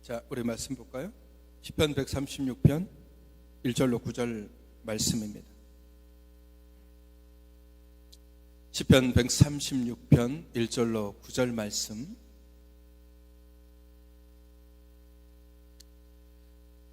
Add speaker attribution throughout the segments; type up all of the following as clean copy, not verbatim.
Speaker 1: 자, 우리 말씀 볼까요? 시편 136편 1절로 9절 말씀입니다. 시편 136편 1절로 9절 말씀.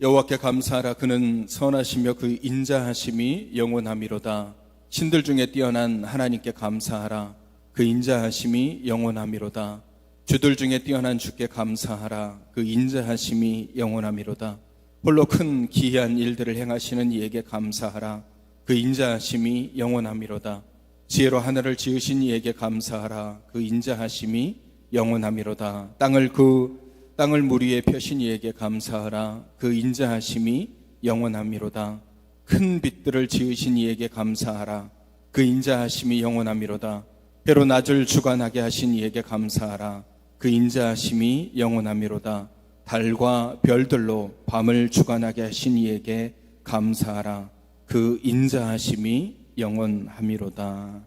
Speaker 1: 여호와께 감사하라. 그는 선하시며 그 인자하심이 영원하미로다. 신들 중에 뛰어난 하나님께 감사하라. 그 인자하심이 영원하미로다. 주들 중에 뛰어난 주께 감사하라. 그 인자하심이 영원하미로다. 홀로 큰 기이한 일들을 행하시는 이에게 감사하라. 그 인자하심이 영원하미로다. 지혜로 하늘을 지으신 이에게 감사하라. 그 인자하심이 영원하미로다. 땅을 물 위에 펴신 이에게 감사하라. 그 인자하심이 영원하미로다. 큰 빛들을 지으신 이에게 감사하라. 그 인자하심이 영원하미로다. 해로 낮을 주관하게 하신 이에게 감사하라. 그 인자하심이 영원하미로다. 달과 별들로 밤을 주관하게 하신 이에게 감사하라. 그 인자하심이 영원하미로다.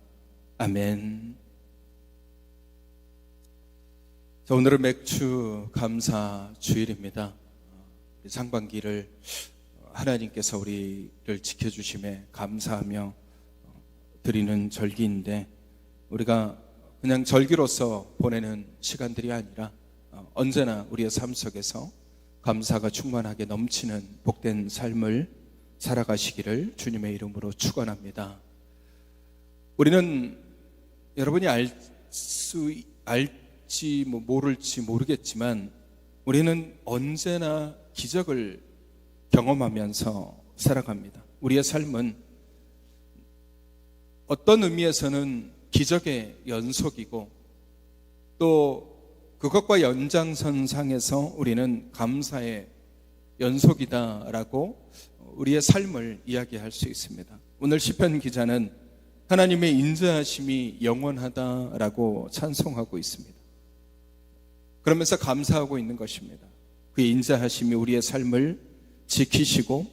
Speaker 1: 아멘. 자, 오늘은 맥주 감사 주일입니다. 상반기를 하나님께서 우리를 지켜주심에 감사하며 드리는 절기인데, 우리가 그냥 절기로서 보내는 시간들이 아니라 언제나 우리의 삶 속에서 감사가 충만하게 넘치는 복된 삶을 살아가시기를 주님의 이름으로 축원합니다. 우리는 여러분이 알지 모를지 모르겠지만 우리는 언제나 기적을 경험하면서 살아갑니다. 우리의 삶은 어떤 의미에서는 기적의 연속이고, 또 그것과 연장선상에서 우리는 감사의 연속이다라고 우리의 삶을 이야기할 수 있습니다. 오늘 시편 기자는 하나님의 인자하심이 영원하다라고 찬송하고 있습니다. 그러면서 감사하고 있는 것입니다. 그 인자하심이 우리의 삶을 지키시고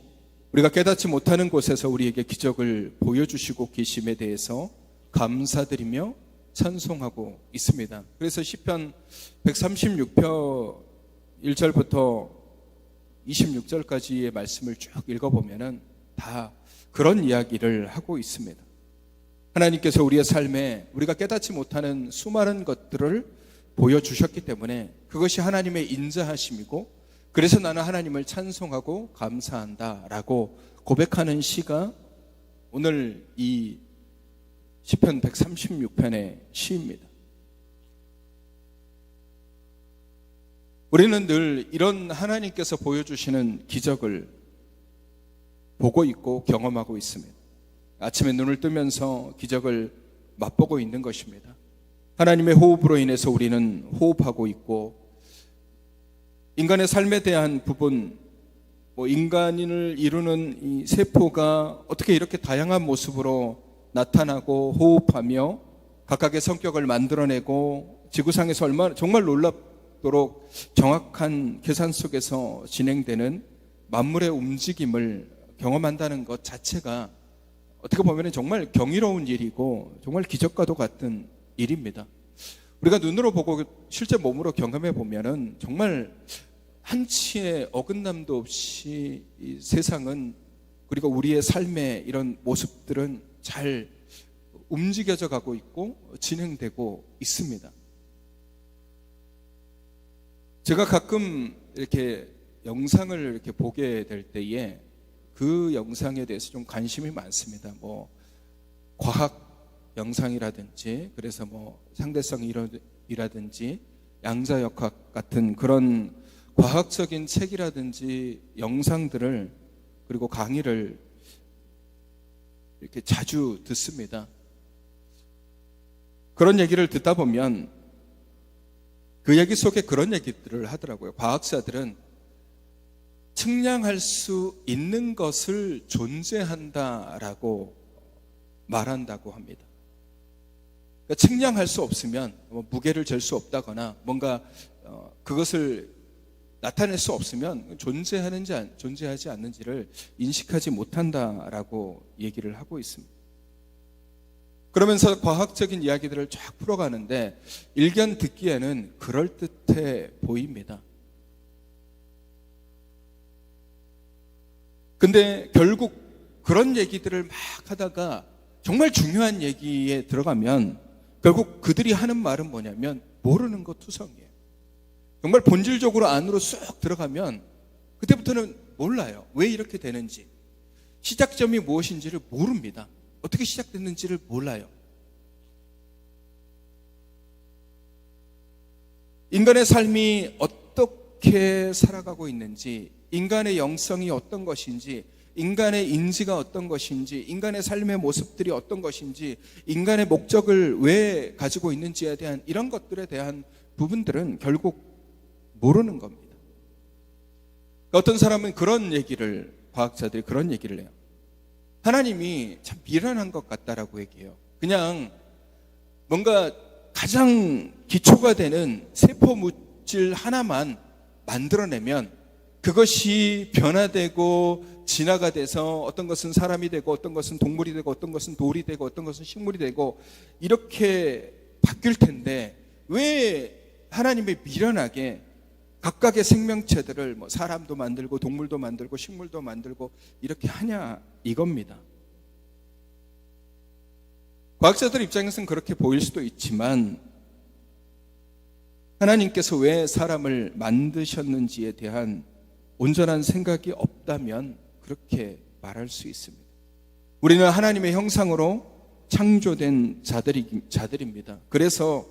Speaker 1: 우리가 깨닫지 못하는 곳에서 우리에게 기적을 보여주시고 계심에 대해서 감사드리며 찬송하고 있습니다. 그래서 시편 136편 1절부터 26절까지의 말씀을 쭉 읽어보면 다 그런 이야기를 하고 있습니다. 하나님께서 우리의 삶에 우리가 깨닫지 못하는 수많은 것들을 보여주셨기 때문에 그것이 하나님의 인자하심이고, 그래서 나는 하나님을 찬송하고 감사한다라고 고백하는 시가 오늘 이 시편 136편의 시입니다. 우리는 늘 이런 하나님께서 보여주시는 기적을 보고 있고 경험하고 있습니다. 아침에 눈을 뜨면서 기적을 맛보고 있는 것입니다. 하나님의 호흡으로 인해서 우리는 호흡하고 있고, 인간의 삶에 대한 부분, 인간을 이루는 이 세포가 어떻게 이렇게 다양한 모습으로 나타나고 호흡하며 각각의 성격을 만들어내고 지구상에서 정말 놀랍도록 정확한 계산 속에서 진행되는 만물의 움직임을 경험한다는 것 자체가 어떻게 보면 정말 경이로운 일이고 정말 기적과도 같은 일입니다. 우리가 눈으로 보고 실제 몸으로 경험해 보면은 정말 한치의 어긋남도 없이 이 세상은, 그리고 우리의 삶의 이런 모습들은 잘 움직여져 가고 있고 진행되고 있습니다. 제가 가끔 이렇게 영상을 이렇게 보게 될 때에 그 영상에 대해서 좀 관심이 많습니다. 과학 영상이라든지, 그래서 상대성이라든지 양자역학 같은 그런 과학적인 책이라든지 영상들을, 그리고 강의를 이렇게 자주 듣습니다. 그런 얘기를 듣다 보면 그 얘기 속에 그런 얘기들을 하더라고요. 과학자들은 측량할 수 있는 것을 존재한다라고 말한다고 합니다. 그러니까 측량할 수 없으면, 무게를 잴 수 없다거나 뭔가 그것을 나타낼 수 없으면 존재하지 않는지를 인식하지 못한다라고 얘기를 하고 있습니다. 그러면서 과학적인 이야기들을 쫙 풀어가는데 일견 듣기에는 그럴듯해 보입니다. 근데 결국 그런 얘기들을 막 하다가 정말 중요한 얘기에 들어가면 결국 그들이 하는 말은 뭐냐면 모르는 것 투성이에요. 정말 본질적으로 안으로 쑥 들어가면 그때부터는 몰라요. 왜 이렇게 되는지. 시작점이 무엇인지를 모릅니다. 어떻게 시작됐는지를 몰라요. 인간의 삶이 어떻게 살아가고 있는지, 인간의 영성이 어떤 것인지, 인간의 인지가 어떤 것인지, 인간의 삶의 모습들이 어떤 것인지, 인간의 목적을 왜 가지고 있는지에 대한 이런 것들에 대한 부분들은 결국 모르는 겁니다. 어떤 사람은 그런 얘기를, 과학자들이 그런 얘기를 해요. 하나님이 참 미련한 것 같다라고 얘기해요. 그냥 뭔가 가장 기초가 되는 세포 물질 하나만 만들어내면 그것이 변화되고 진화가 돼서 어떤 것은 사람이 되고 어떤 것은 동물이 되고 어떤 것은 돌이 되고 어떤 것은 식물이 되고 이렇게 바뀔 텐데 왜 하나님이 미련하게 각각의 생명체들을 뭐 사람도 만들고 동물도 만들고 식물도 만들고 이렇게 하냐 이겁니다. 과학자들 입장에서는 그렇게 보일 수도 있지만 하나님께서 왜 사람을 만드셨는지에 대한 온전한 생각이 없다면 그렇게 말할 수 있습니다. 우리는 하나님의 형상으로 창조된 자들입니다. 그래서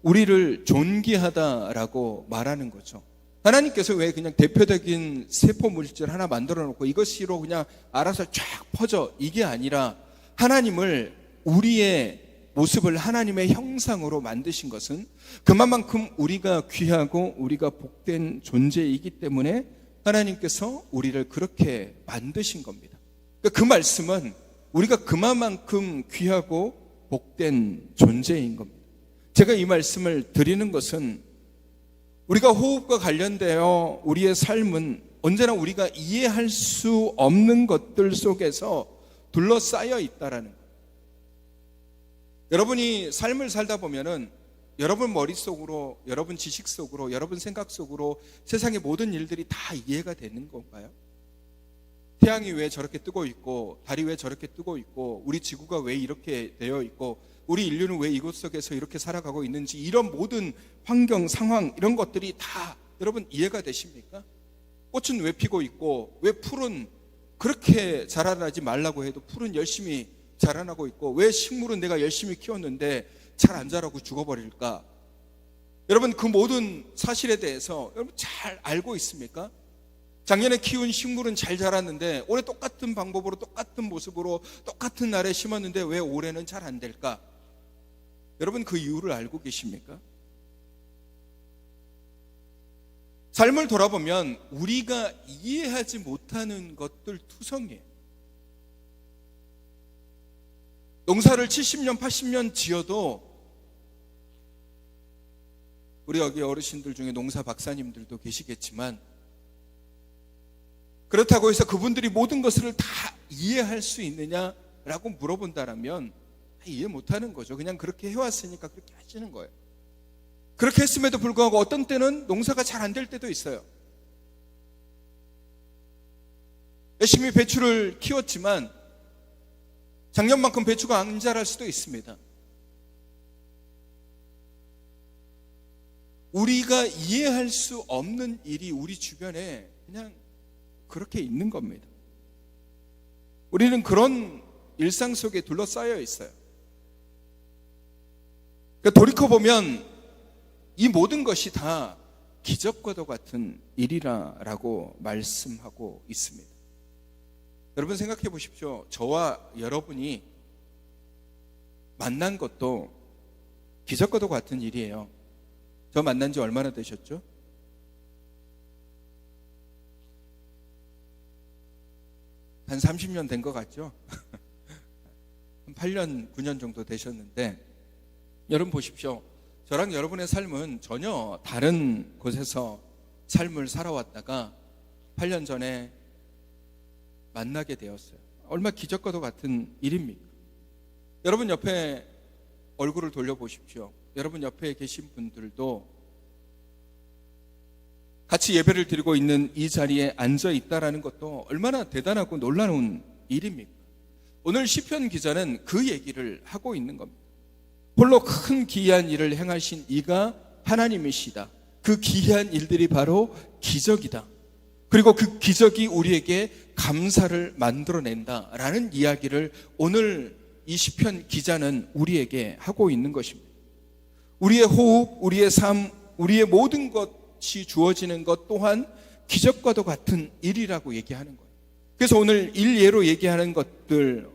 Speaker 1: 우리를 존귀하다라고 말하는 거죠. 하나님께서 왜 그냥 대표적인 세포 물질 하나 만들어 놓고 이것으로 그냥 알아서 쫙 퍼져 이게 아니라 하나님을 우리의 모습을 하나님의 형상으로 만드신 것은 그만큼 우리가 귀하고 우리가 복된 존재이기 때문에 하나님께서 우리를 그렇게 만드신 겁니다. 그 말씀은 우리가 그만큼 귀하고 복된 존재인 겁니다. 제가 이 말씀을 드리는 것은 우리가 호흡과 관련되어 우리의 삶은 언제나 우리가 이해할 수 없는 것들 속에서 둘러싸여 있다라는 거예요. 여러분이 삶을 살다 보면은 여러분 머릿속으로, 여러분 지식 속으로, 여러분 생각 속으로 세상의 모든 일들이 다 이해가 되는 건가요? 태양이 왜 저렇게 뜨고 있고, 달이 왜 저렇게 뜨고 있고, 우리 지구가 왜 이렇게 되어 있고, 우리 인류는 왜 이곳 속에서 이렇게 살아가고 있는지, 이런 모든 환경, 상황, 이런 것들이 다 여러분 이해가 되십니까? 꽃은 왜 피고 있고, 왜 풀은 그렇게 자라나지 말라고 해도 풀은 열심히 자라나고 있고, 왜 식물은 내가 열심히 키웠는데 잘 안 자라고 죽어버릴까? 여러분 그 모든 사실에 대해서 여러분 잘 알고 있습니까? 작년에 키운 식물은 잘 자랐는데 올해 똑같은 방법으로 똑같은 모습으로 똑같은 날에 심었는데 왜 올해는 잘 안 될까? 여러분 그 이유를 알고 계십니까? 삶을 돌아보면 우리가 이해하지 못하는 것들 투성이에요. 농사를 70년, 80년 지어도 우리 여기 어르신들 중에 농사 박사님들도 계시겠지만 그렇다고 해서 그분들이 모든 것을 다 이해할 수 있느냐라고 물어본다면 이해 못하는 거죠. 그냥 그렇게 해왔으니까 그렇게 하시는 거예요. 그렇게 했음에도 불구하고 어떤 때는 농사가 잘 안 될 때도 있어요. 열심히 배추를 키웠지만 작년만큼 배추가 안 자랄 수도 있습니다. 우리가 이해할 수 없는 일이 우리 주변에 그냥 그렇게 있는 겁니다. 우리는 그런 일상 속에 둘러싸여 있어요. 그러니까 돌이켜보면 이 모든 것이 다 기적과도 같은 일이라고 말씀하고 있습니다. 여러분 생각해 보십시오. 저와 여러분이 만난 것도 기적과도 같은 일이에요. 저 만난 지 얼마나 되셨죠? 한 30년 된 것 같죠? 한 8년, 9년 정도 되셨는데 여러분 보십시오. 저랑 여러분의 삶은 전혀 다른 곳에서 삶을 살아왔다가 8년 전에 만나게 되었어요. 얼마나 기적과도 같은 일입니까? 여러분 옆에 얼굴을 돌려보십시오. 여러분 옆에 계신 분들도 같이 예배를 드리고 있는 이 자리에 앉아 있다라는 것도 얼마나 대단하고 놀라운 일입니까? 오늘 시편 기자는 그 얘기를 하고 있는 겁니다. 홀로 큰 기이한 일을 행하신 이가 하나님이시다. 그 기이한 일들이 바로 기적이다. 그리고 그 기적이 우리에게 감사를 만들어낸다라는 이야기를 오늘 이 시편 기자는 우리에게 하고 있는 것입니다. 우리의 호흡, 우리의 삶, 우리의 모든 것이 주어지는 것 또한 기적과도 같은 일이라고 얘기하는 거예요. 그래서 오늘 일예로 얘기하는 것들,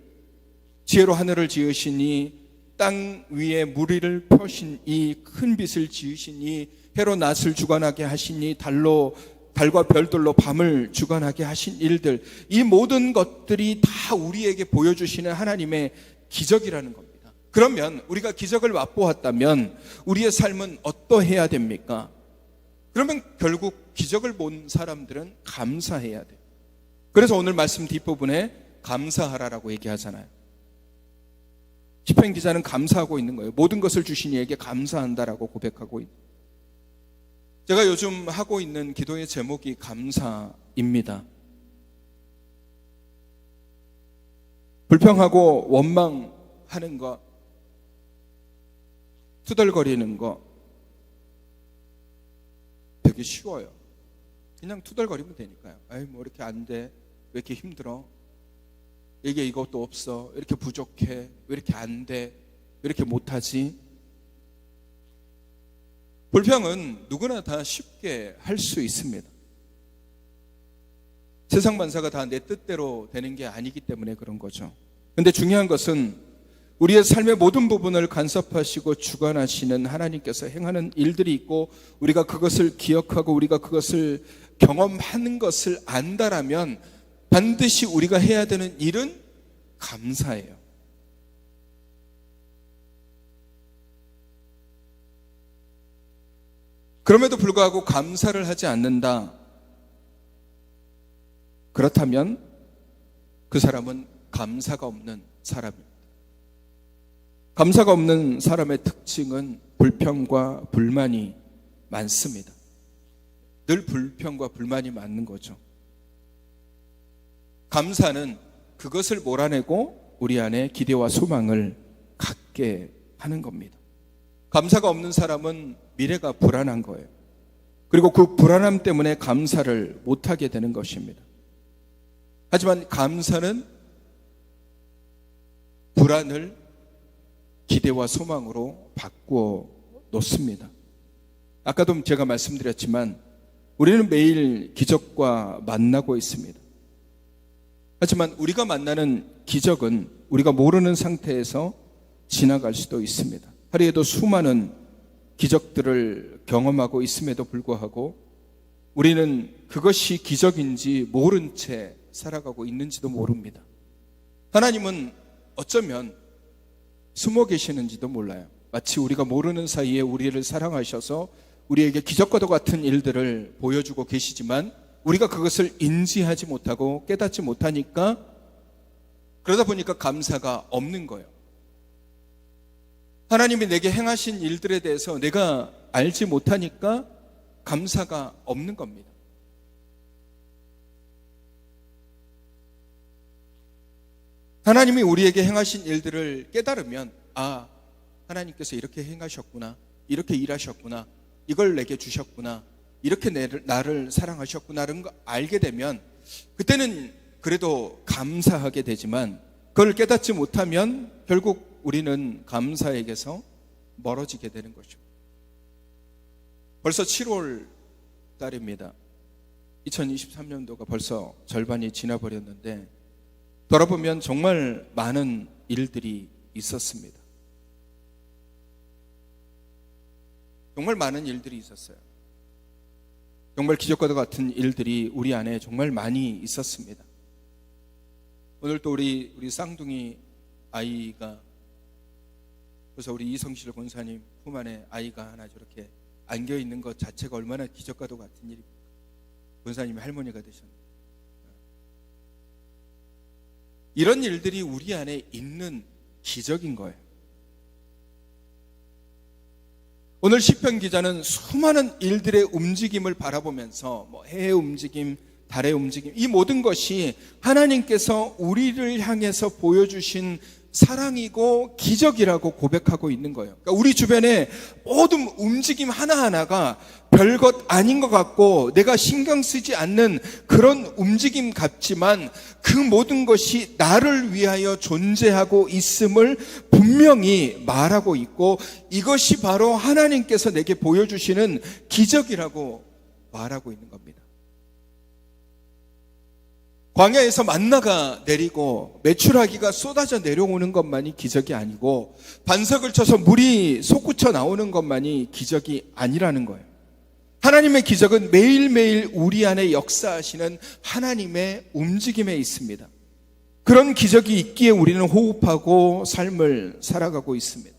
Speaker 1: 지혜로 하늘을 지으시니 땅 위에 무리를 펴신 이 큰 빛을 지으시니 해로 낮을 주관하게 하시니 달과 별들로 밤을 주관하게 하신 일들, 이 모든 것들이 다 우리에게 보여주시는 하나님의 기적이라는 겁니다. 그러면 우리가 기적을 맛보았다면 우리의 삶은 어떠해야 됩니까? 그러면 결국 기적을 본 사람들은 감사해야 돼요. 그래서 오늘 말씀 뒷부분에 감사하라라고 얘기하잖아요. 시편 기자는 감사하고 있는 거예요. 모든 것을 주신 이에게 감사한다라고 고백하고 있는 거예요. 제가 요즘 하고 있는 기도의 제목이 감사입니다. 불평하고 원망하는 것, 투덜거리는 것 되게 쉬워요. 그냥 투덜거리면 되니까요. 아이 뭐 이렇게 안 돼, 왜 이렇게 힘들어, 이게 이것도 없어, 왜 이렇게 부족해, 왜 이렇게 안 돼, 왜 이렇게 못하지. 불평은 누구나 다 쉽게 할 수 있습니다. 세상 만사가 다 내 뜻대로 되는 게 아니기 때문에 그런 거죠. 그런데 중요한 것은 우리의 삶의 모든 부분을 간섭하시고 주관하시는 하나님께서 행하는 일들이 있고 우리가 그것을 기억하고 우리가 그것을 경험하는 것을 안다라면 반드시 우리가 해야 되는 일은 감사예요. 그럼에도 불구하고 감사를 하지 않는다. 그렇다면 그 사람은 감사가 없는 사람입니다. 감사가 없는 사람의 특징은 불평과 불만이 많습니다. 늘 불평과 불만이 많는 거죠. 감사는 그것을 몰아내고 우리 안에 기대와 소망을 갖게 하는 겁니다. 감사가 없는 사람은 미래가 불안한 거예요. 그리고 그 불안함 때문에 감사를 못하게 되는 것입니다. 하지만 감사는 불안을 기대와 소망으로 바꾸어 놓습니다. 아까도 제가 말씀드렸지만 우리는 매일 기적과 만나고 있습니다. 하지만 우리가 만나는 기적은 우리가 모르는 상태에서 지나갈 수도 있습니다. 하루에도 수많은 기적들을 경험하고 있음에도 불구하고 우리는 그것이 기적인지 모른 채 살아가고 있는지도 모릅니다. 하나님은 어쩌면 숨어 계시는지도 몰라요. 마치 우리가 모르는 사이에 우리를 사랑하셔서 우리에게 기적과도 같은 일들을 보여주고 계시지만 우리가 그것을 인지하지 못하고 깨닫지 못하니까 그러다 보니까 감사가 없는 거예요. 하나님이 내게 행하신 일들에 대해서 내가 알지 못하니까 감사가 없는 겁니다. 하나님이 우리에게 행하신 일들을 깨달으면 아, 하나님께서 이렇게 행하셨구나, 이렇게 일하셨구나, 이걸 내게 주셨구나, 이렇게 나를 사랑하셨구나라는 걸 알게 되면 그때는 그래도 감사하게 되지만 그걸 깨닫지 못하면 결국 우리는 감사에게서 멀어지게 되는 거죠. 벌써 7월 달입니다. 2023년도가 벌써 절반이 지나버렸는데 돌아보면 정말 많은 일들이 있었습니다. 정말 많은 일들이 있었어요. 정말 기적과도 같은 일들이 우리 안에 정말 많이 있었습니다. 오늘 또 우리 쌍둥이 아이가, 그래서 우리 이성실 권사님 품 안에 아이가 하나 저렇게 안겨 있는 것 자체가 얼마나 기적과도 같은 일입니까? 권사님이 할머니가 되셨는데 이런 일들이 우리 안에 있는 기적인 거예요. 오늘 시편 기자는 수많은 일들의 움직임을 바라보면서 해의 움직임, 달의 움직임, 이 모든 것이 하나님께서 우리를 향해서 보여주신 사랑이고 기적이라고 고백하고 있는 거예요. 그러니까 우리 주변에 모든 움직임 하나하나가 별것 아닌 것 같고 내가 신경 쓰지 않는 그런 움직임 같지만 그 모든 것이 나를 위하여 존재하고 있음을 분명히 말하고 있고, 이것이 바로 하나님께서 내게 보여주시는 기적이라고 말하고 있는 겁니다. 광야에서 만나가 내리고 메추라기가 쏟아져 내려오는 것만이 기적이 아니고, 반석을 쳐서 물이 솟구쳐 나오는 것만이 기적이 아니라는 거예요. 하나님의 기적은 매일매일 우리 안에 역사하시는 하나님의 움직임에 있습니다. 그런 기적이 있기에 우리는 호흡하고 삶을 살아가고 있습니다.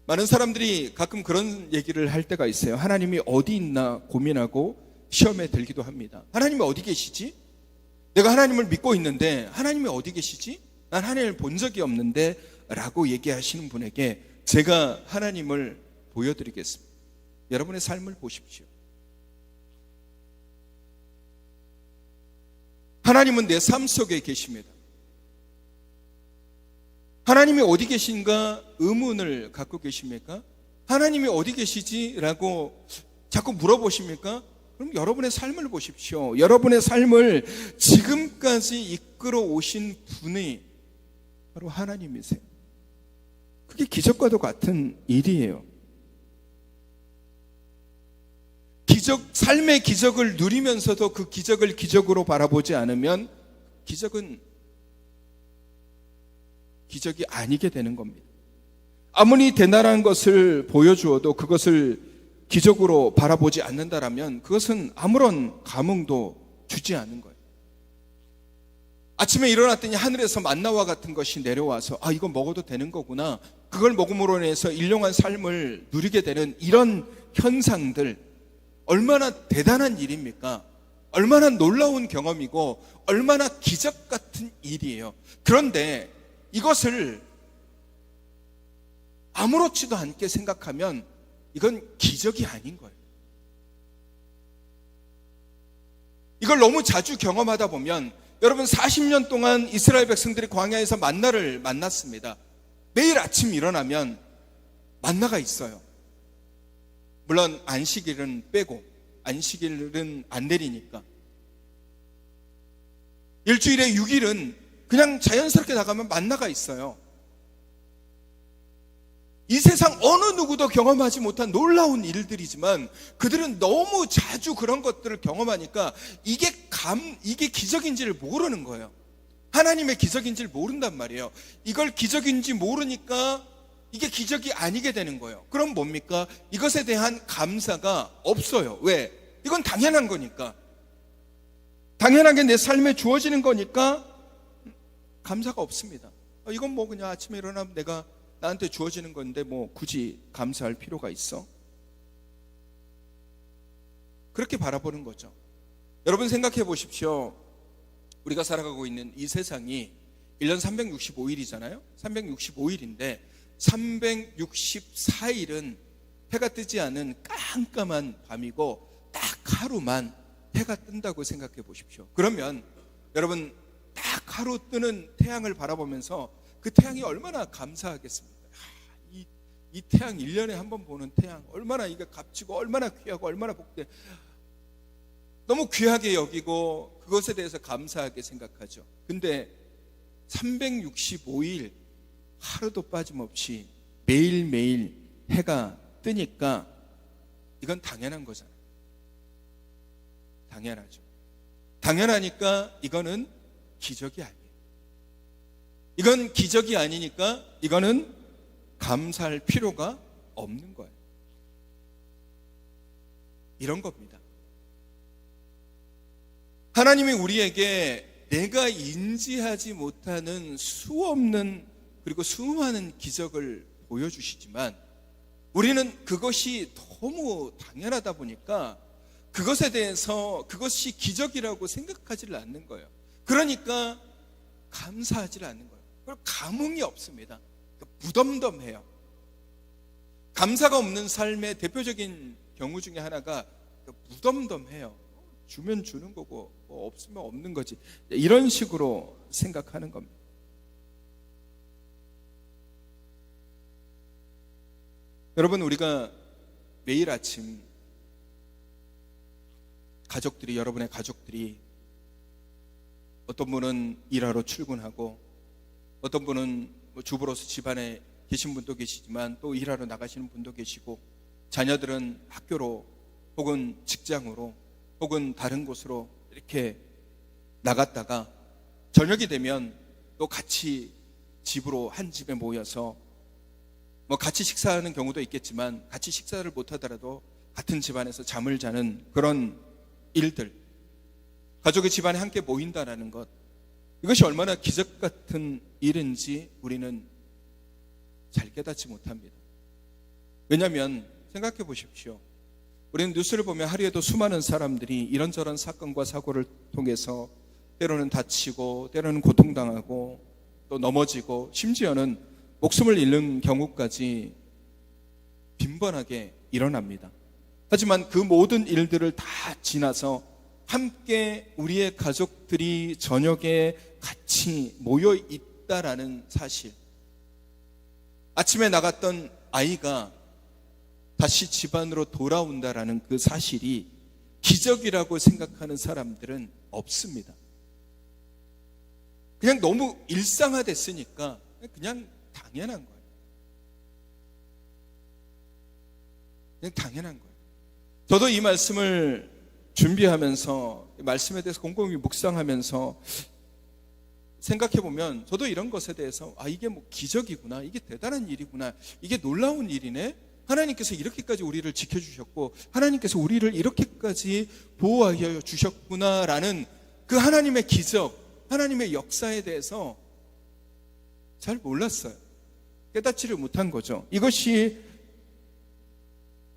Speaker 1: 많은 사람들이 가끔 그런 얘기를 할 때가 있어요. 하나님이 어디 있나 고민하고 시험에 들기도 합니다. 하나님이 어디 계시지? 내가 하나님을 믿고 있는데 하나님이 어디 계시지? 난 하나님을 본 적이 없는데 라고 얘기하시는 분에게 제가 하나님을 보여드리겠습니다. 여러분의 삶을 보십시오. 하나님은 내 삶 속에 계십니다. 하나님이 어디 계신가 의문을 갖고 계십니까? 하나님이 어디 계시지? 라고 자꾸 물어보십니까? 그럼 여러분의 삶을 보십시오. 여러분의 삶을 지금까지 이끌어 오신 분이 바로 하나님이세요. 그게 기적과도 같은 일이에요. 삶의 기적을 누리면서도 그 기적을 기적으로 바라보지 않으면 기적은 기적이 아니게 되는 겁니다. 아무리 대단한 것을 보여주어도 그것을 기적으로 바라보지 않는다라면 그것은 아무런 감흥도 주지 않는 거예요. 아침에 일어났더니 하늘에서 만나와 같은 것이 내려와서 이거 먹어도 되는 거구나, 그걸 먹음으로 인해서 일용한 삶을 누리게 되는 이런 현상들, 얼마나 대단한 일입니까? 얼마나 놀라운 경험이고 얼마나 기적 같은 일이에요. 그런데 이것을 아무렇지도 않게 생각하면 이건 기적이 아닌 거예요. 이걸 너무 자주 경험하다 보면, 여러분 40년 동안 이스라엘 백성들이 광야에서 만나를 만났습니다. 매일 아침 일어나면 만나가 있어요. 물론 안식일은 빼고, 안식일은 안 내리니까. 일주일에 6일은 그냥 자연스럽게 나가면 만나가 있어요. 이 세상 어느 누구도 경험하지 못한 놀라운 일들이지만 그들은 너무 자주 그런 것들을 경험하니까 이게 기적인지를 모르는 거예요. 하나님의 기적인지를 모른단 말이에요. 이걸 기적인지 모르니까 이게 기적이 아니게 되는 거예요. 그럼 뭡니까? 이것에 대한 감사가 없어요. 왜? 이건 당연한 거니까. 당연하게 내 삶에 주어지는 거니까 감사가 없습니다. 이건 그냥 아침에 일어나면 나한테 주어지는 건데 굳이 감사할 필요가 있어? 그렇게 바라보는 거죠. 여러분 생각해 보십시오. 우리가 살아가고 있는 이 세상이 1년 365일이잖아요. 365일인데 364일은 해가 뜨지 않은 깜깜한 밤이고 딱 하루만 해가 뜬다고 생각해 보십시오. 그러면 여러분 딱 하루 뜨는 태양을 바라보면서 그 태양이 얼마나 감사하겠습니까? 이 태양 1년에 한 번 보는 태양 얼마나 이게 값지고 얼마나 귀하고 얼마나 복돼, 너무 귀하게 여기고 그것에 대해서 감사하게 생각하죠. 근데 365일 하루도 빠짐없이 매일매일 해가 뜨니까 이건 당연한 거잖아요. 당연하죠. 당연하니까 이거는 기적이 아니에요. 이건 기적이 아니니까 이거는 감사할 필요가 없는 거예요. 이런 겁니다. 하나님이 우리에게 내가 인지하지 못하는 수없는 그리고 수많은 기적을 보여주시지만 우리는 그것이 너무 당연하다 보니까 그것에 대해서 그것이 기적이라고 생각하지를 않는 거예요. 그러니까 감사하지 않는 거예요. 감흥이 없습니다. 무덤덤해요. 감사가 없는 삶의 대표적인 경우 중에 하나가 무덤덤해요. 주면 주는 거고 뭐 없으면 없는 거지. 이런 식으로 생각하는 겁니다. 여러분, 우리가 매일 아침 가족들이, 여러분의 가족들이 어떤 분은 일하러 출근하고 어떤 분은 주부로서 집안에 계신 분도 계시지만 또 일하러 나가시는 분도 계시고 자녀들은 학교로 혹은 직장으로 혹은 다른 곳으로 이렇게 나갔다가 저녁이 되면 또 같이 집으로 한 집에 모여서 뭐 같이 식사하는 경우도 있겠지만 같이 식사를 못하더라도 같은 집안에서 잠을 자는 그런 일들, 가족의 집안에 함께 모인다라는 것, 이것이 얼마나 기적 같은 일인지 우리는 잘 깨닫지 못합니다. 왜냐하면 생각해 보십시오. 우리는 뉴스를 보면 하루에도 수많은 사람들이 이런저런 사건과 사고를 통해서 때로는 다치고 때로는 고통당하고 또 넘어지고 심지어는 목숨을 잃는 경우까지 빈번하게 일어납니다. 하지만 그 모든 일들을 다 지나서 함께 우리의 가족들이 저녁에 같이 모여 있다라는 사실, 아침에 나갔던 아이가 다시 집안으로 돌아온다라는 그 사실이 기적이라고 생각하는 사람들은 없습니다. 그냥 너무 일상화됐으니까 그냥 당연한 거예요. 그냥 당연한 거예요. 저도 이 말씀을 준비하면서 말씀에 대해서 곰곰이 묵상하면서 생각해보면 저도 이런 것에 대해서 이게 뭐 기적이구나, 이게 대단한 일이구나, 이게 놀라운 일이네, 하나님께서 이렇게까지 우리를 지켜주셨고 하나님께서 우리를 이렇게까지 보호하여 주셨구나라는 그 하나님의 기적, 하나님의 역사에 대해서 잘 몰랐어요. 깨닫지를 못한 거죠. 이것이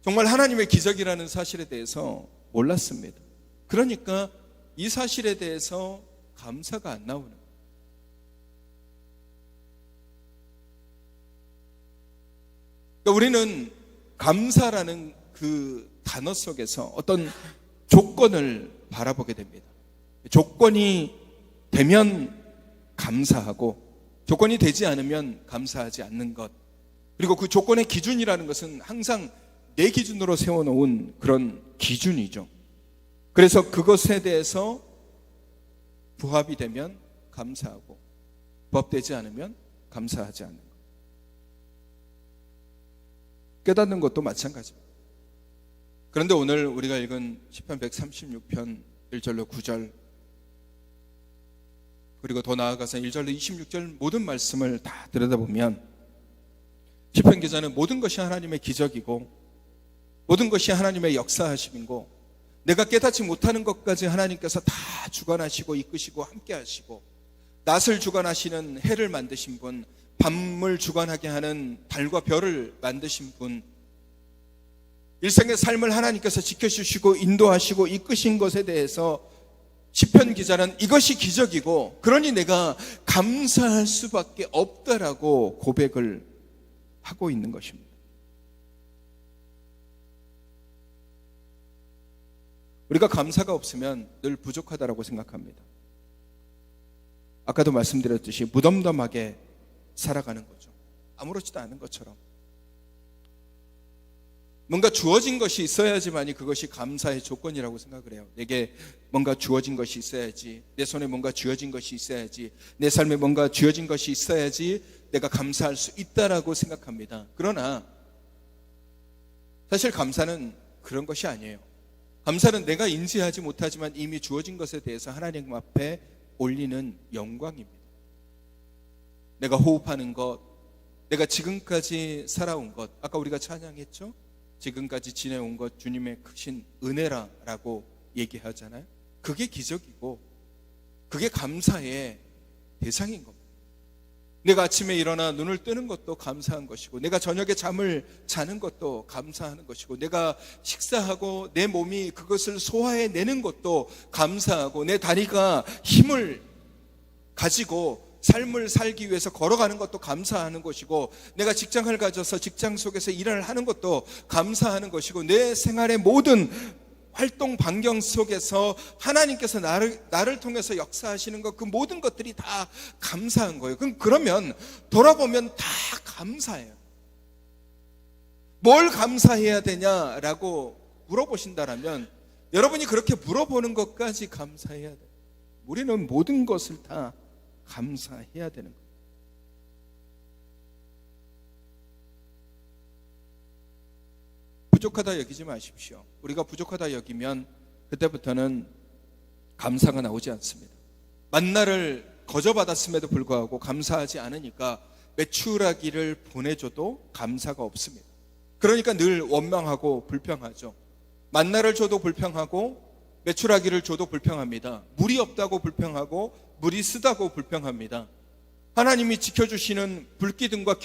Speaker 1: 정말 하나님의 기적이라는 사실에 대해서 몰랐습니다. 그러니까 이 사실에 대해서 감사가 안 나오는 거예요. 그러니까 우리는 감사라는 그 단어 속에서 어떤 조건을 바라보게 됩니다. 조건이 되면 감사하고 조건이 되지 않으면 감사하지 않는 것, 그리고 그 조건의 기준이라는 것은 항상 내 기준으로 세워놓은 그런 기준이죠. 그래서 그것에 대해서 부합이 되면 감사하고 부합되지 않으면 감사하지 않는 것. 깨닫는 것도 마찬가지입니다. 그런데 오늘 우리가 읽은 시편 136편 1절로 9절, 그리고 더 나아가서 1절로 26절 모든 말씀을 다 들여다보면 시편 기자는 모든 것이 하나님의 기적이고 모든 것이 하나님의 역사하심이고 내가 깨닫지 못하는 것까지 하나님께서 다 주관하시고 이끄시고 함께 하시고, 낮을 주관하시는 해를 만드신 분, 밤을 주관하게 하는 달과 별을 만드신 분, 일생의 삶을 하나님께서 지켜주시고 인도하시고 이끄신 것에 대해서 시편 기자는 이것이 기적이고 그러니 내가 감사할 수밖에 없다라고 고백을 하고 있는 것입니다. 우리가 감사가 없으면 늘 부족하다라고 생각합니다. 아까도 말씀드렸듯이 무덤덤하게 살아가는 거죠. 아무렇지도 않은 것처럼. 뭔가 주어진 것이 있어야지만이 그것이 감사의 조건이라고 생각을 해요. 내게 뭔가 주어진 것이 있어야지, 내 손에 뭔가 쥐어진 것이 있어야지, 내 삶에 뭔가 쥐어진 것이 있어야지 내가 감사할 수 있다라고 생각합니다. 그러나 사실 감사는 그런 것이 아니에요. 감사는 내가 인지하지 못하지만 이미 주어진 것에 대해서 하나님 앞에 올리는 영광입니다. 내가 호흡하는 것, 내가 지금까지 살아온 것, 아까 우리가 찬양했죠? 지금까지 지내온 것 주님의 크신 은혜라고 얘기하잖아요. 그게 기적이고 그게 감사의 대상인 겁니다. 내가 아침에 일어나 눈을 뜨는 것도 감사한 것이고, 내가 저녁에 잠을 자는 것도 감사하는 것이고, 내가 식사하고 내 몸이 그것을 소화해내는 것도 감사하고, 내 다리가 힘을 가지고 삶을 살기 위해서 걸어가는 것도 감사하는 것이고, 내가 직장을 가져서 직장 속에서 일을 하는 것도 감사하는 것이고, 내 생활의 모든 활동 반경 속에서 하나님께서 나를 통해서 역사하시는 것, 그 모든 것들이 다 감사한 거예요. 그러면 돌아보면 다 감사해요. 뭘 감사해야 되냐라고 물어보신다라면, 여러분이 그렇게 물어보는 것까지 감사해야 돼요. 우리는 모든 것을 다 감사해야 되는 거예요. 부족하다 여기지 마십시오. 우리가 부족하다 여기면 그때부터는 감사가 나오지 않습니다. 만나를 거저받았음에도 불구하고 감사하지 않으니까 메추라기를 보내줘도 감사가 없습니다. 그러니까 늘 원망하고 불평하죠. 만나를 줘도 불평하고 메추라기를 줘도 불평합니다. 물이 없다고 불평하고 물이 쓰다고 불평합니다. 하나님이 지켜주시는 불기둥과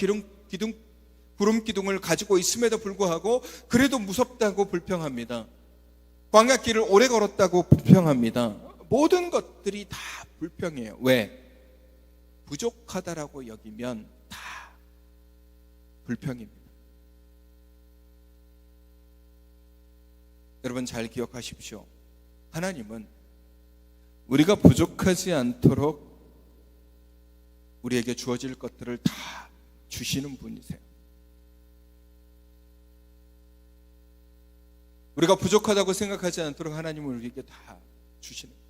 Speaker 1: 구름기둥을 가지고 있음에도 불구하고 그래도 무섭다고 불평합니다. 광야길을 오래 걸었다고 불평합니다. 모든 것들이 다 불평이에요. 왜? 부족하다라고 여기면 다 불평입니다. 여러분 잘 기억하십시오. 하나님은 우리가 부족하지 않도록 우리에게 주어질 것들을 다 주시는 분이세요. 우리가 부족하다고 생각하지 않도록 하나님은 우리에게 다 주시는 거예요.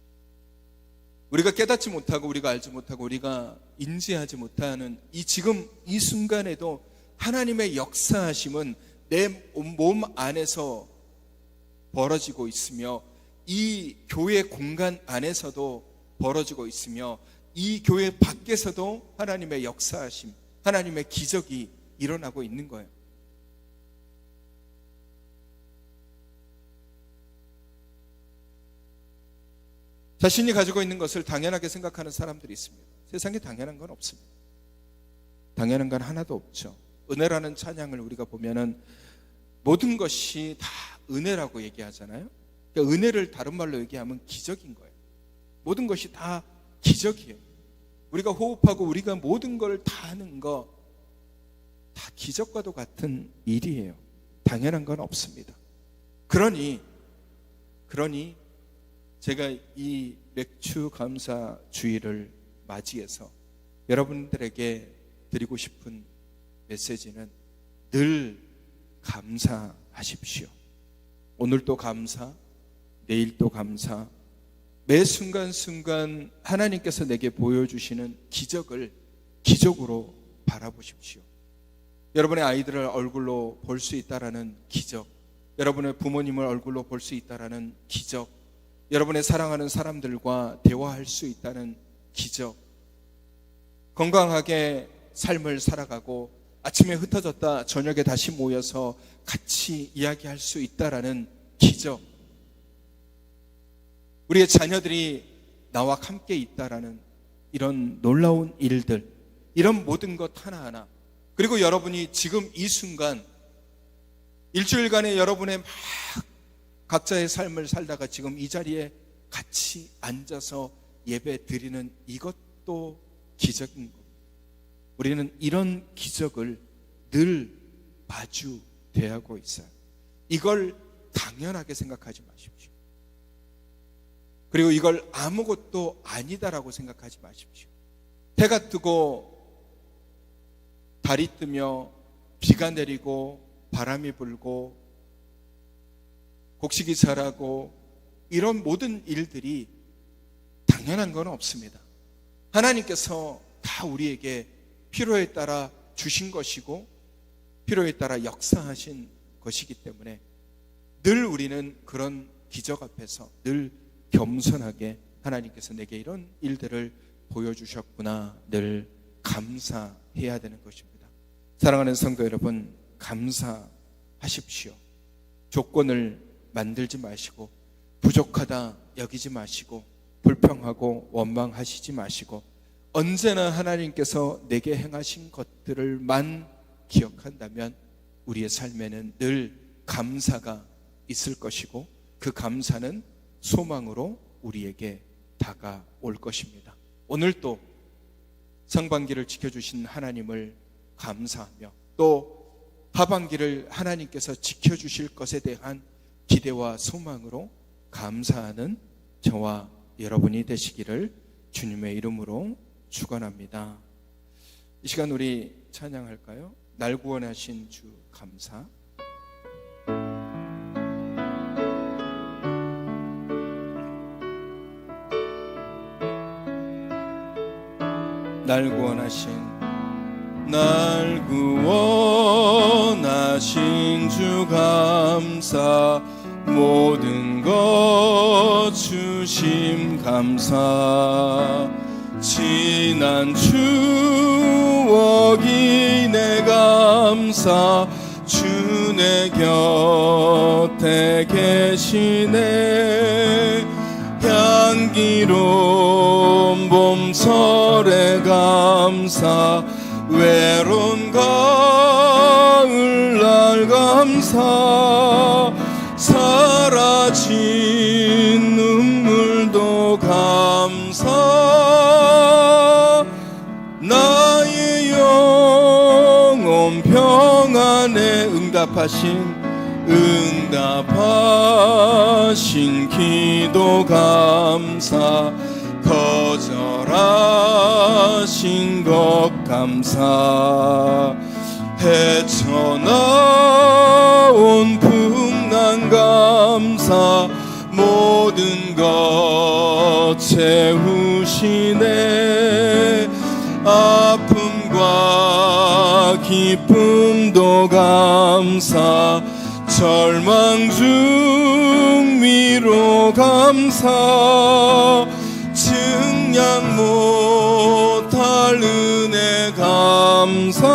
Speaker 1: 우리가 깨닫지 못하고 우리가 알지 못하고 우리가 인지하지 못하는 지금 이 순간에도 하나님의 역사하심은 내 몸 안에서 벌어지고 있으며, 이 교회 공간 안에서도 벌어지고 있으며, 이 교회 밖에서도 하나님의 역사하심, 하나님의 기적이 일어나고 있는 거예요. 자신이 가지고 있는 것을 당연하게 생각하는 사람들이 있습니다. 세상에 당연한 건 없습니다. 당연한 건 하나도 없죠. 은혜라는 찬양을 우리가 보면은 모든 것이 다 은혜라고 얘기하잖아요. 그러니까 은혜를 다른 말로 얘기하면 기적인 거예요. 모든 것이 다 기적이에요. 우리가 호흡하고 우리가 모든 걸 다 하는 거 다 기적과도 같은 일이에요. 당연한 건 없습니다. 그러니 제가 이 맥주 감사 주일을 맞이해서 여러분들에게 드리고 싶은 메시지는 늘 감사하십시오. 오늘도 감사, 내일도 감사, 매 순간순간 하나님께서 내게 보여주시는 기적을 기적으로 바라보십시오. 여러분의 아이들을 얼굴로 볼 수 있다라는 기적, 여러분의 부모님을 얼굴로 볼 수 있다라는 기적, 여러분의 사랑하는 사람들과 대화할 수 있다는 기적, 건강하게 삶을 살아가고 아침에 흩어졌다 저녁에 다시 모여서 같이 이야기할 수 있다라는 기적, 우리의 자녀들이 나와 함께 있다라는 이런 놀라운 일들, 이런 모든 것 하나하나, 그리고 여러분이 지금 이 순간 일주일간의 여러분의 막 각자의 삶을 살다가 지금 이 자리에 같이 앉아서 예배 드리는 이것도 기적인 겁니다. 우리는 이런 기적을 늘 마주 대하고 있어요. 이걸 당연하게 생각하지 마십시오. 그리고 이걸 아무것도 아니다라고 생각하지 마십시오. 해가 뜨고 달이 뜨며 비가 내리고 바람이 불고 곡식이 자라고 이런 모든 일들이 당연한 건 없습니다. 하나님께서 다 우리에게 필요에 따라 주신 것이고 필요에 따라 역사하신 것이기 때문에 늘 우리는 그런 기적 앞에서 늘 겸손하게 하나님께서 내게 이런 일들을 보여주셨구나 늘 감사해야 되는 것입니다. 사랑하는 성도 여러분, 감사하십시오. 조건을 만들지 마시고 부족하다 여기지 마시고 불평하고 원망하시지 마시고 언제나 하나님께서 내게 행하신 것들을만 기억한다면 우리의 삶에는 늘 감사가 있을 것이고 그 감사는 소망으로 우리에게 다가올 것입니다. 오늘도 상반기를 지켜주신 하나님을 감사하며 또 하반기를 하나님께서 지켜주실 것에 대한 기대와 소망으로 감사하는 저와 여러분이 되시기를 주님의 이름으로 축원합니다. 이 시간 우리 찬양할까요? 날 구원하신 주 감사. 날 구원하신 주 감사. 모든 것 주심 감사. 지난 추억이 내 감사. 주 내 곁에 계시네. 향기로운 봄철의 감사. 외로운 가을날 감사. 사라진 눈물도 감사. 나의 영혼 평안에 응답하신 기도 감사. 거절하신 것 감사. 헤쳐나온 풍랑 감사. 모든 것 채우시네. 아픔과 기쁨도 감사. 절망 중 위로 감사. 증량 못할 은혜 감사.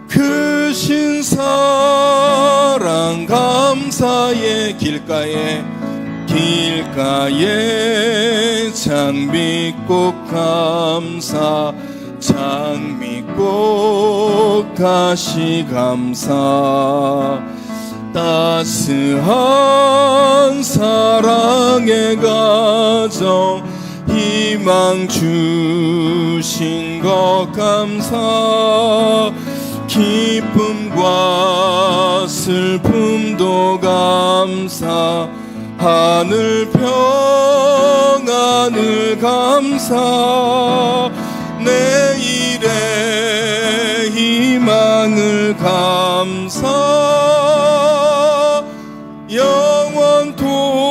Speaker 1: 크신 사랑 감사의 길가에 장미꽃 감사. 장미꽃 가시 감사. 따스한 사랑의 가정 희망 주신 것 감사. 기쁨과 슬픔도 감사. 하늘 평안을 감사. 내일의 희망을 감사.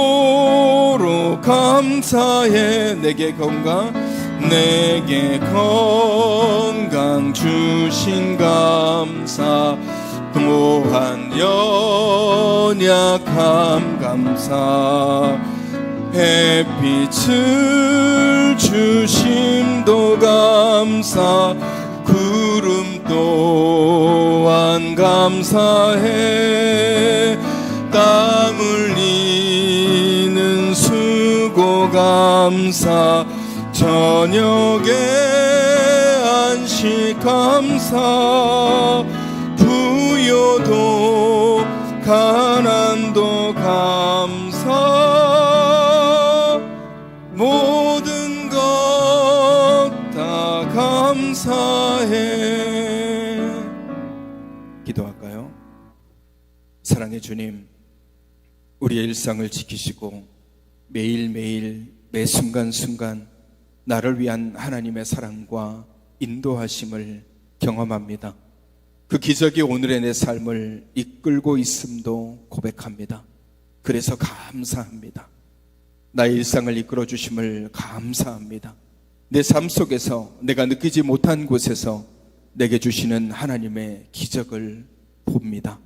Speaker 1: 영원토록 감사해. 내게 건강 주신 감사. 또한 연약함 감사. 햇빛을 주심도 감사. 구름 또한 감사해. 땀 흘리는 수고 감사. 저녁에 안식 감사. 부요도 가난도 감사. 모든 것 다 감사해. 기도할까요? 사랑의 주님, 우리의 일상을 지키시고 매일매일 매 순간순간 나를 위한 하나님의 사랑과 인도하심을 경험합니다. 그 기적이 오늘의 내 삶을 이끌고 있음도 고백합니다. 그래서 감사합니다. 나의 일상을 이끌어 주심을 감사합니다. 내 삶 속에서 내가 느끼지 못한 곳에서 내게 주시는 하나님의 기적을 봅니다.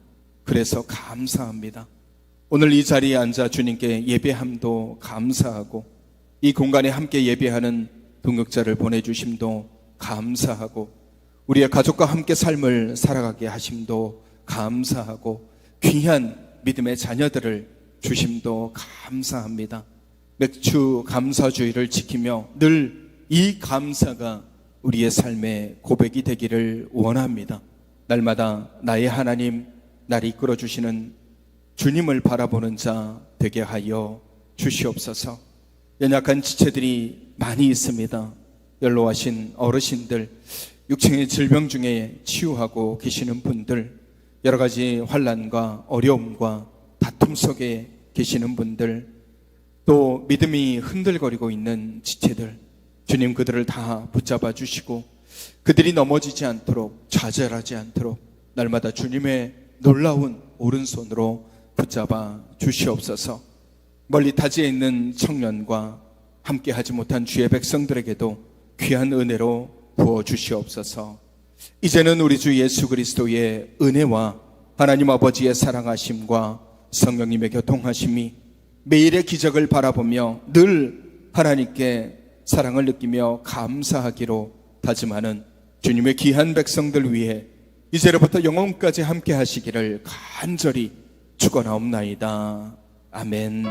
Speaker 1: 그래서 감사합니다. 오늘 이 자리에 앉아 주님께 예배함도 감사하고 이 공간에 함께 예배하는 동역자를 보내주심도 감사하고 우리의 가족과 함께 삶을 살아가게 하심도 감사하고 귀한 믿음의 자녀들을 주심도 감사합니다. 맥주 감사주의를 지키며 늘 이 감사가 우리의 삶의 고백이 되기를 원합니다. 날마다 나의 하나님, 나를 이끌어 주시는 주님을 바라보는 자 되게 하여 주시옵소서. 연약한 지체들이 많이 있습니다. 연로하신 어르신들, 육체의 질병 중에 치유하고 계시는 분들, 여러 가지 환난과 어려움과 다툼 속에 계시는 분들, 또 믿음이 흔들거리고 있는 지체들, 주님 그들을 다 붙잡아 주시고 그들이 넘어지지 않도록, 좌절하지 않도록 날마다 주님의 놀라운 오른손으로 붙잡아 주시옵소서. 멀리 타지에 있는 청년과 함께 하지 못한 주의 백성들에게도 귀한 은혜로 부어 주시옵소서. 이제는 우리 주 예수 그리스도의 은혜와 하나님 아버지의 사랑하심과 성령님의 교통하심이 매일의 기적을 바라보며 늘 하나님께 사랑을 느끼며 감사하기로 다짐하는 주님의 귀한 백성들 위해 이제로부터 영원까지 함께 하시기를 간절히 축원하옵나이다. 아멘.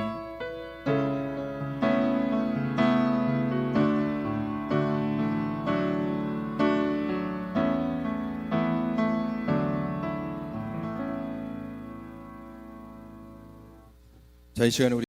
Speaker 1: 자, 이 시간에 우리